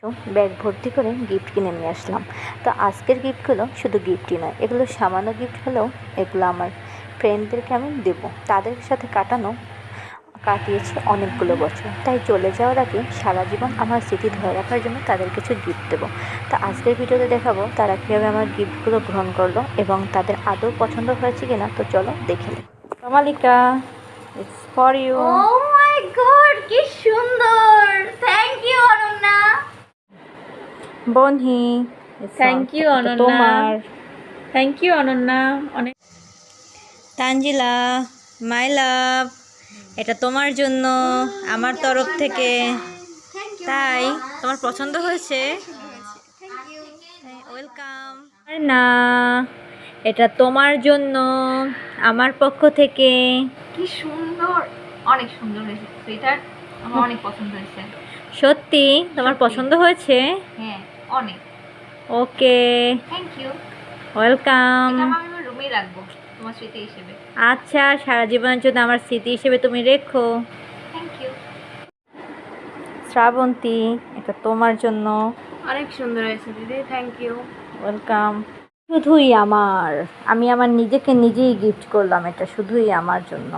Bag ভর্তি করে gift কিনে নিয়ে আসলাম। তো আজকের গিফটগুলো শুধু গিফটই নয়, এগুলো সামান্য গিফট হলেও এগুলো আমার ফ্রেন্ডদেরকে আমি দেবো। তাদের সাথে কাটিয়েছি অনেকগুলো বছর, তাই চলে যাওয়ার আগে সারা জীবন আমার স্মৃতি ধরে রাখার জন্য তাদের কিছু গিফট দেবো। তো আজকের ভিডিওতে দেখাবো তারা কীভাবে আমার গিফটগুলো গ্রহণ করলো এবং তাদের আদৌ পছন্দ হয়েছে কিনা। তো চলো দেখে নিই। Malika, it's for you. Oh my god, কি সুন্দর! Thank you Ananya. বনহি, থ্যাংক ইউ অনন্যা। তোমার। থ্যাংক ইউ অনন্যা অনেক। তানজিলা, মাই লাভ, এটা তোমার জন্য আমার তরফ থেকে। তাই তোমার পছন্দ হয়েছে? ওয়েলকাম। না, এটা তোমার জন্য আমার পক্ষ থেকে। কি সুন্দর, অনেক সুন্দর হয়েছে সুইটার, আমার অনেক পছন্দ হয়েছে। সত্যি তোমার সত্যি। পছন্দ হয়েছে? হ্যাঁ, অনেক। ওকে, থ্যাংক ইউ। ওয়েলকাম। এটা আমি আমার রুমেই রাখবো তোমার স্মৃতি হিসেবে। আচ্ছা, সারা জীবনের জন্য আমার স্মৃতি হিসেবে তুমি রেখো। Thank you. শ্রাবন্তী, এটা তোমার জন্য। অনেক সুন্দর হয়েছে দিদি, থ্যাংক ইউ। ওয়েলকাম। শুধুই আমার, আমি আমার নিজেকে নিজেই গিফট করলাম, এটা শুধুই আমার জন্য।